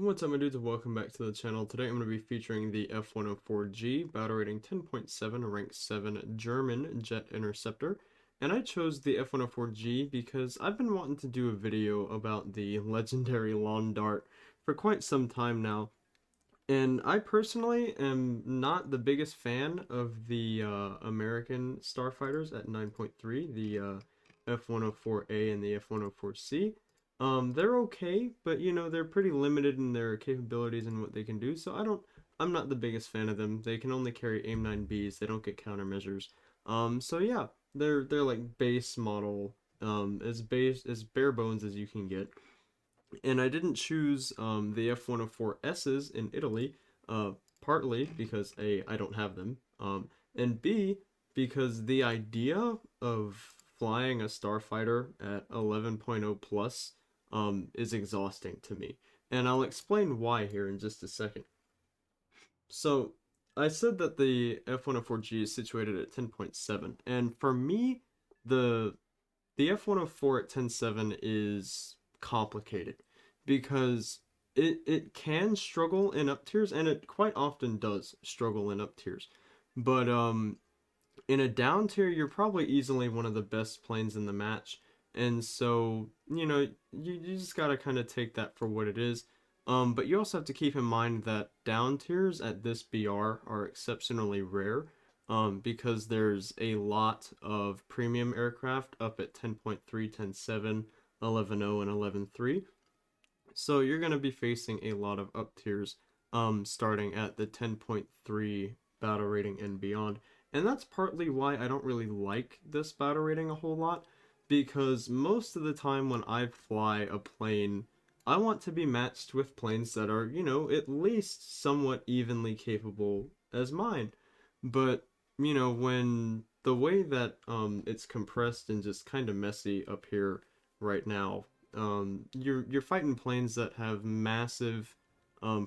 What's up my dudes, and welcome back to the channel. Today I'm going to be featuring the F-104G, battle rating 10.7, rank 7 German jet interceptor. And I chose the F-104G because I've been wanting to do a video about the legendary lawn dart for quite some time now. And I personally am not the biggest fan of the American starfighters at 9.3, the F-104A and the F-104C. They're okay, but they're pretty limited in their capabilities and what they can do. So I'm not the biggest fan of them. They can only carry AIM-9Bs. They don't get countermeasures. So yeah, they're like base model, as bare bones as you can get. And I didn't choose the F-104Ss in Italy, partly because A, I don't have them, and B, because the idea of flying a starfighter at 11.0 plus is exhausting to me. And I'll explain why here in just a second. So, I said that the F-104G is situated at 10.7, and for me, the the F-104 at 10.7 is complicated because it can struggle in up tiers, and it quite often does struggle in up tiers. But in a down tier, you're probably easily one of the best planes in the match. And so, you just gotta kind of take that for what it is. But you also have to keep in mind that down tiers at this BR are exceptionally rare, because there's a lot of premium aircraft up at 10.3, 10.7, 11.0, and 11.3. So you're going to be facing a lot of up tiers, starting at the 10.3 battle rating and beyond. And that's partly why I don't really like this battle rating a whole lot, because most of the time when I fly a plane, I want to be matched with planes that are, at least somewhat evenly capable as mine. But, when the way that it's compressed and just kind of messy up here right now, you're fighting planes that have massive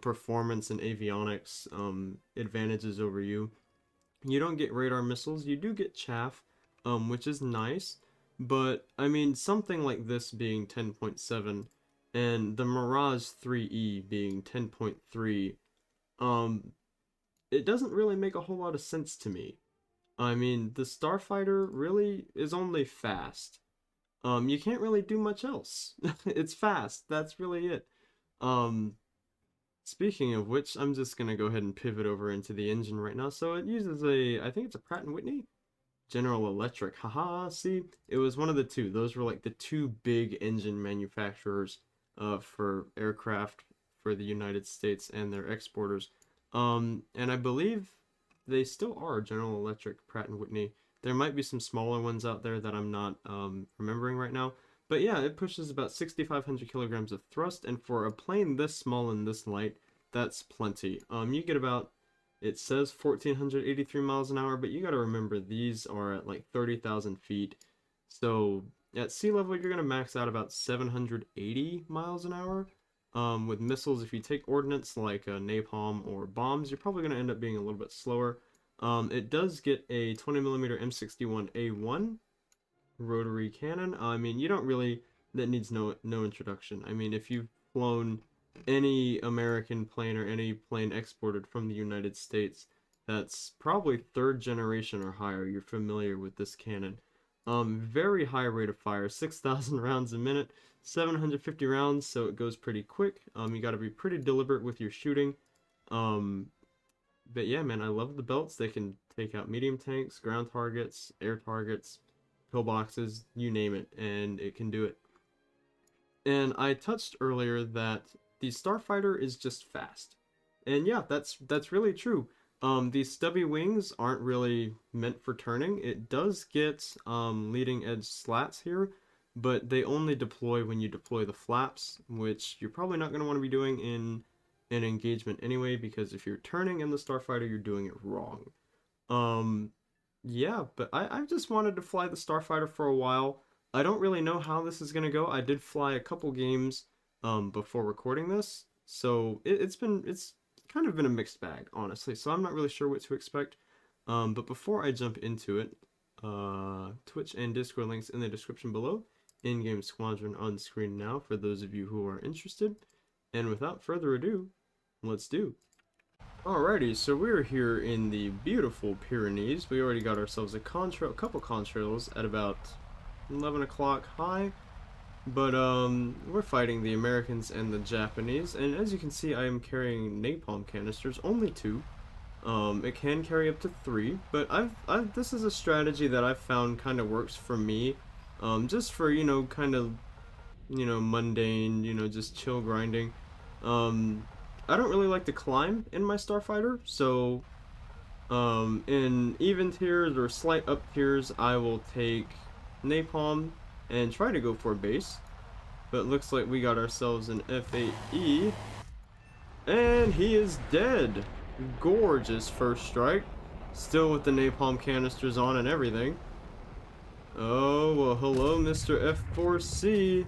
performance and avionics advantages over you. You don't get radar missiles, you do get chaff, which is nice, but I mean, something like this being 10.7 and the Mirage 3E being 10.3, um, it doesn't really make a whole lot of sense to me. I mean, the Starfighter really is only fast. You can't really do much else. It's fast. That's really it. Um, Speaking of which, I'm just gonna go ahead and pivot over into the engine right now. So it uses I think it's a Pratt& and Whitney? General Electric. Haha, see? It was one of the two. Those were like the two big engine manufacturers for aircraft for the United States and their exporters. And I believe they still are General Electric, Pratt& and Whitney. There might be some smaller ones out there that I'm not remembering right now. But yeah, it pushes about 6,500 kilograms of thrust, and for a plane this small and this light, that's plenty. You get about, it says 1,483 miles an hour, but you got to remember these are at like 30,000 feet. So at sea level, you're going to max out about 780 miles an hour. With missiles, if you take ordnance like napalm or bombs, you're probably going to end up being a little bit slower. It does get a 20mm M61A1 rotary cannon. I mean, you don't really, that needs no introduction. I mean, if you've flown any American plane or any plane exported from the United States that's probably third generation or higher, you're familiar with this cannon. Very high rate of fire, 6,000 rounds a minute, 750 rounds, so it goes pretty quick. You got to be pretty deliberate with your shooting. Um, but yeah, man, I love the belts. They can take out medium tanks, ground targets, air targets, pillboxes, you name it, and it can do it. And I touched earlier that the Starfighter is just fast. And yeah, that's really true. These stubby wings aren't really meant for turning. It does get leading edge slats here, but they only deploy when you deploy the flaps, which you're probably not going to want to be doing in an engagement anyway, because if you're turning in the Starfighter, you're doing it wrong. Um, yeah, but I've just wanted to fly the Starfighter for a while. I don't really know how this is gonna go. I did fly a couple games before recording this, so it's kind of been a mixed bag, honestly. So I'm not really sure what to expect. But before I jump into it, Twitch and Discord links in the description below. In-game squadron on screen now for those of you who are interested. And without further ado, let's do. Alrighty, so we're here in the beautiful Pyrenees. We already got ourselves a couple contrails at about 11 o'clock high. But we're fighting the Americans and the Japanese, and as you can see, I am carrying napalm canisters, only 2. It can carry up to 3, but this is a strategy that I've found kind of works for me, just for, kind of, mundane, just chill grinding. I don't really like to climb in my Starfighter, so, in even tiers or slight up tiers, I will take napalm and try to go for a base. But it looks like we got ourselves an F8E. And he is dead. Gorgeous first strike. Still with the napalm canisters on and everything. Oh, well, hello, Mr. F4C.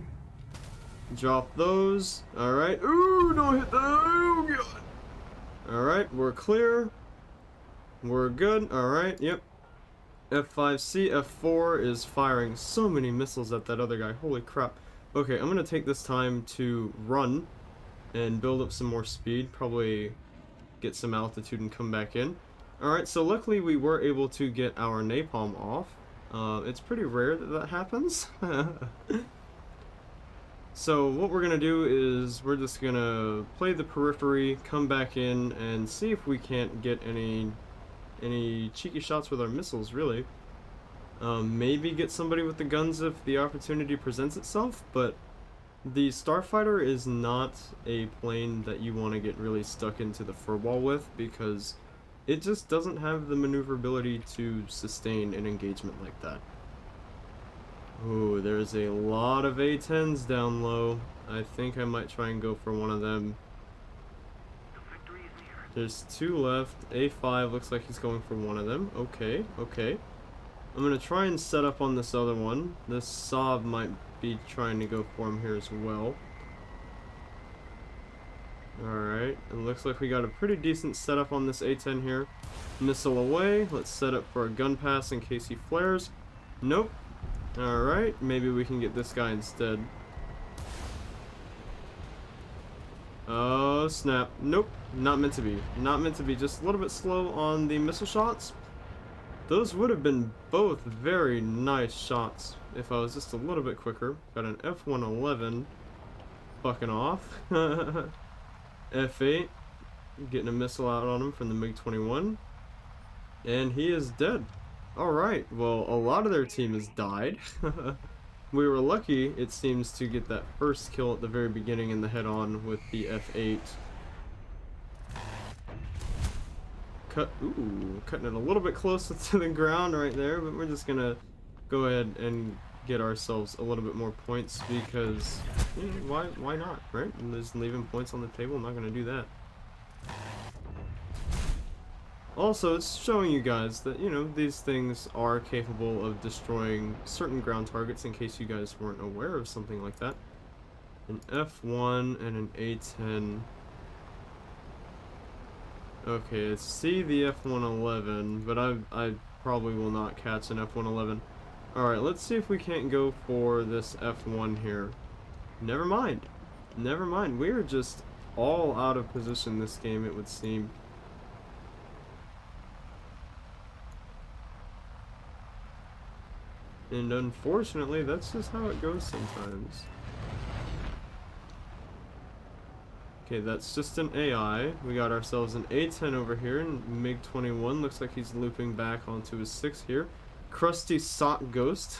Drop those. Alright. Ooh, don't hit that. Oh, God. Alright, we're clear. We're good. Alright, yep. F5C, F4 is firing so many missiles at that other guy. Holy crap. Okay, I'm gonna take this time to run and build up some more speed. Probably get some altitude and come back in. Alright, so luckily we were able to get our napalm off. It's pretty rare that that happens. So what we're gonna do is we're just gonna play the periphery, come back in, and see if we can't get any cheeky shots with our missiles, really. Maybe get somebody with the guns if the opportunity presents itself, but the Starfighter is not a plane that you want to get really stuck into the furball with, because it just doesn't have the maneuverability to sustain an engagement like that. Ooh, there's a lot of A-10s down low. I think I might try and go for one of them. There's 2 left. A5 looks like he's going for one of them. Okay, okay. I'm gonna try and set up on this other one. This Saab might be trying to go for him here as well. Alright, it looks like we got a pretty decent setup on this A-10 here. Missile away. Let's set up for a gun pass in case he flares. Nope. Alright, maybe we can get this guy instead. Oh, snap. Nope. Not meant to be. Not meant to be. Just a little bit slow on the missile shots. Those would have been both very nice shots if I was just a little bit quicker. Got an F111 fucking off. F8 getting a missile out on him from the MiG-21. And he is dead. Alright, well, a lot of their team has died. We were lucky, it seems, to get that first kill at the very beginning in the head-on with the F8. Cutting it a little bit closer to the ground right there, but we're just gonna go ahead and get ourselves a little bit more points because, why not, right? I'm just leaving points on the table, I'm not gonna do that. Also, it's showing you guys that, these things are capable of destroying certain ground targets in case you guys weren't aware of something like that. An F1 and an A10. Okay, it's C the F111, but I probably will not catch an F111. Alright, let's see if we can't go for this F1 here. Never mind. Never mind. We are just all out of position this game, it would seem. And unfortunately, that's just how it goes sometimes. Okay, that's just an AI. We got ourselves an A10 over here, and MiG-21 looks like he's looping back onto his 6 here. Krusty Sock Ghost.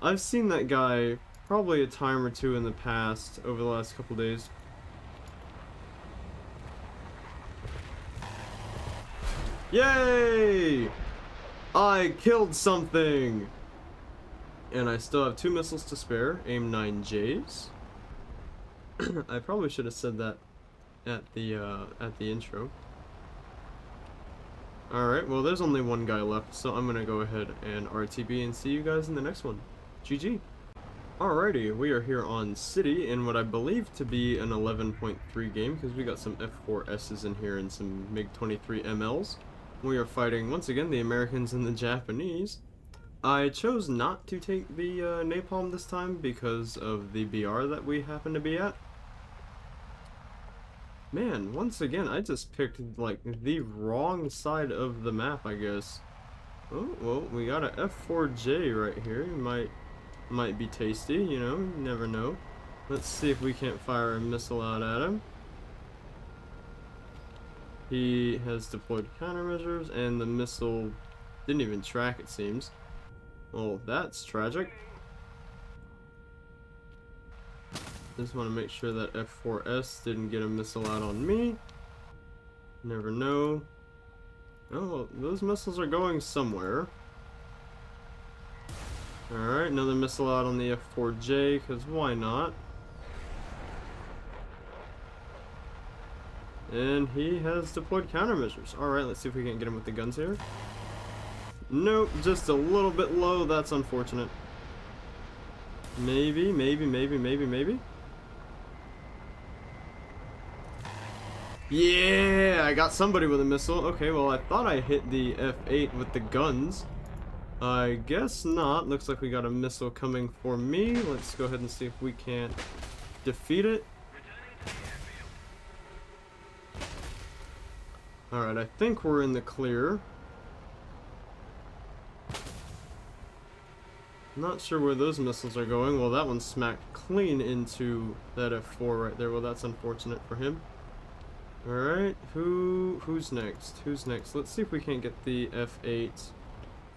I've seen that guy probably a time or two in the past, over the last couple days. Yay! I killed something! And I still have 2 missiles to spare, AIM-9Js. I probably should have said that at the intro. Alright, well there's only one guy left, so I'm gonna go ahead and RTB and see you guys in the next one. GG. Alrighty, we are here on City in what I believe to be an 11.3 game, because we got some F4Ss in here and some MiG-23 MLs. We are fighting, once again, the Americans and the Japanese. I chose not to take the napalm this time because of the BR that we happen to be at. Man, once again, I just picked, like, the wrong side of the map, I guess. Oh, well, we got a F4J right here. Might be tasty, you know, you never know. Let's see if we can't fire a missile out at him. He has deployed countermeasures, and the missile didn't even track, it seems. Well, that's tragic. Just want to make sure that F4S didn't get a missile out on me. Never know. Oh, well, those missiles are going somewhere. Alright, another missile out on the F4J, because why not? And he has deployed countermeasures. Alright, let's see if we can get him with the guns here. Nope, just a little bit low. That's unfortunate. Maybe. Yeah, I got somebody with a missile. Okay, well, I thought I hit the F8 with the guns. I guess not. Looks like we got a missile coming for me. Let's go ahead and see if we can't defeat it. Alright, I think we're in the clear. Not sure where those missiles are going. Well, that one smacked clean into that F4 right there. Well, that's unfortunate for him. Alright, who's next? Who's next? Let's see if we can't get the F8.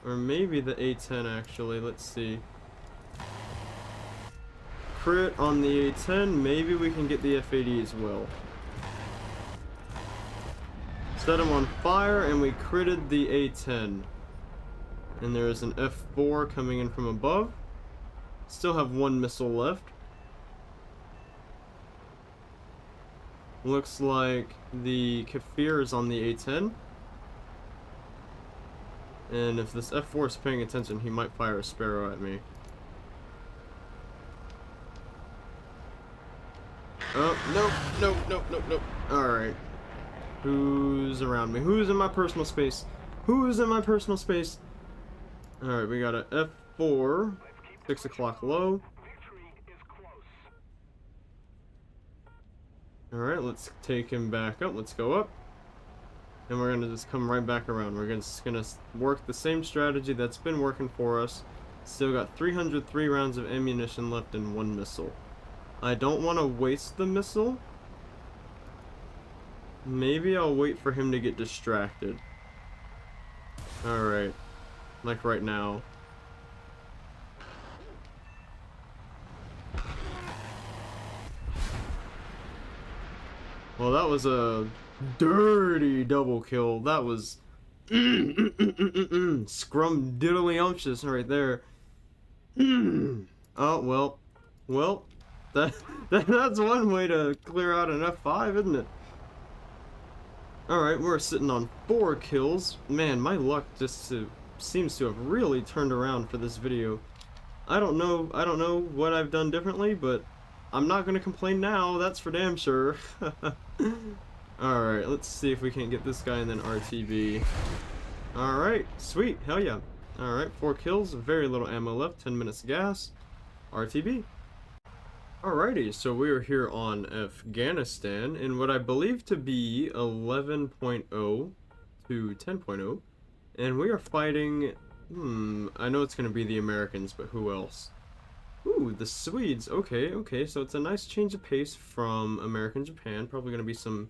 Or maybe the A10, actually. Let's see. Crit on the A10. Maybe we can get the F80 as well. Set him on fire, and we critted the A10. And there is an F4 coming in from above. Still have one missile left. Looks like the Kafir is on the A10. And if this F4 is paying attention, he might fire a Sparrow at me. Oh, nope. Alright. Who's around me? Who's in my personal space? Who's in my personal space? Alright, we got a F4. 6 o'clock low. Alright, let's take him back up. Let's go up. And we're gonna just come right back around. We're just gonna work the same strategy that's been working for us. Still got 303 rounds of ammunition left and one missile. I don't want to waste the missile. Maybe I'll wait for him to get distracted. Alright. Like right now. Well, that was a dirty double kill. That was scrumdiddlyumptious right there. Oh, well, that's one way to clear out an F5, isn't it? Alright, we're sitting on 4 kills. Man, my luck just seems to have really turned around for this video. I don't know what I've done differently, but I'm not gonna complain now, that's for damn sure. Alright, let's see if we can't get this guy and then RTB. Alright, sweet, hell yeah. Alright, 4 kills, very little ammo left, 10 minutes gas. RTB. Alrighty, so we are here on Afghanistan in what I believe to be 11.0 to 10.0. And we are fighting, I know it's going to be the Americans, but who else? Ooh, the Swedes. Okay, so it's a nice change of pace from America and Japan. Probably going to be some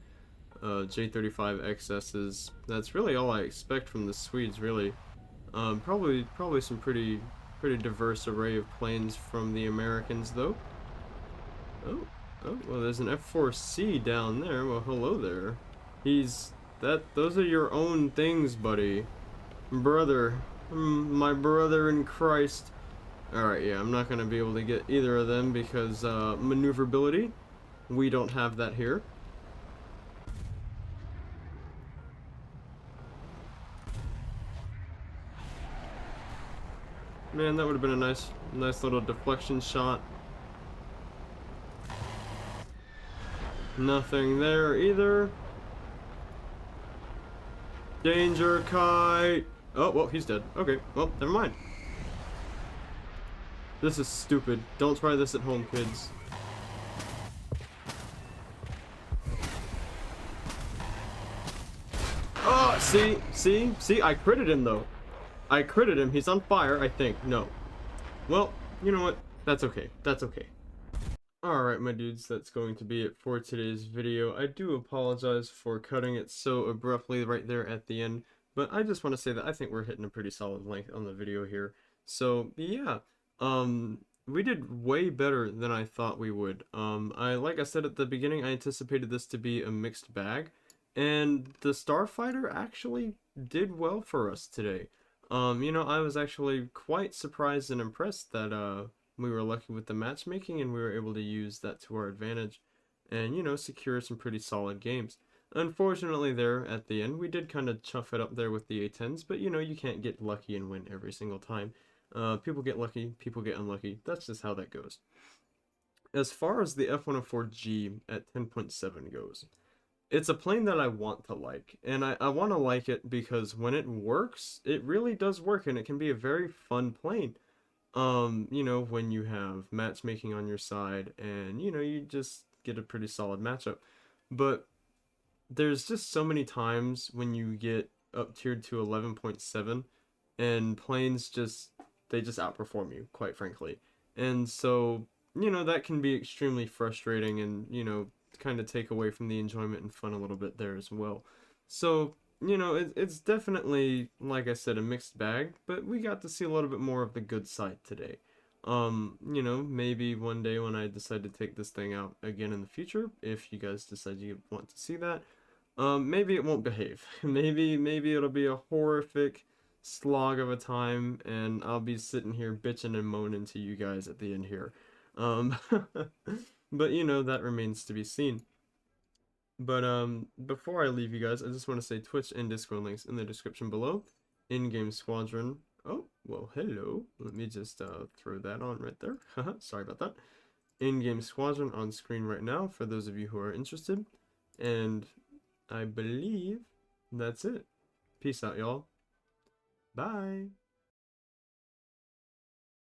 J-35 XSs. That's really all I expect from the Swedes, really. Probably some pretty diverse array of planes from the Americans, though. Oh, well, there's an F4C down there. Well, hello there. Those are your own things, buddy. Brother. My brother in Christ. Alright, yeah, I'm not going to be able to get either of them because, maneuverability. We don't have that here. Man, that would have been a nice little deflection shot. Nothing there either. Danger kite. Oh, well, he's dead. Okay, well, never mind. This is stupid. Don't try this at home, kids. See, I critted him though. I critted him. He's on fire, I think. No. Well, you know what? That's okay. That's okay. Alright, my dudes, that's going to be it for today's video. I do apologize for cutting it so abruptly right there at the end, but I just want to say that I think we're hitting a pretty solid length on the video here. So, yeah, we did way better than I thought we would. Like I said at the beginning, I anticipated this to be a mixed bag, and the Starfighter actually did well for us today. You know, I was actually quite surprised and impressed that, we were lucky with the matchmaking and we were able to use that to our advantage and, you know, secure some pretty solid games. Unfortunately, there at the end, we did kind of chuff it up there with the A10s, but you know, you can't get lucky and win every single time. People get lucky, people get unlucky. That's just how that goes. As far as the F-104G at 10.7 goes, it's a plane that I want to like, and I want to like it because when it works, it really does work, and it can be a very fun plane. You know, when you have matchmaking on your side and, you know, you just get a pretty solid matchup. But there's just so many times when you get up tiered to 11.7 and planes just, they just outperform you, quite frankly. And so, you know, that can be extremely frustrating and, you know, kind of take away from the enjoyment and fun a little bit there as well. So, you know, it's definitely, like I said, a mixed bag, but we got to see a little bit more of the good side today. You know, maybe one day when I decide to take this thing out again in the future, if you guys decide you want to see that, maybe it won't behave. Maybe it'll be a horrific slog of a time, and I'll be sitting here bitching and moaning to you guys at the end here. Um, but you know, that remains to be seen. But before I leave you guys, I just want to say Twitch and Discord links in the description below. In-game squadron. Oh, well, hello. Let me just throw that on right there. Sorry about that. In-game squadron on screen right now for those of you who are interested. And I believe that's it. Peace out, y'all. Bye.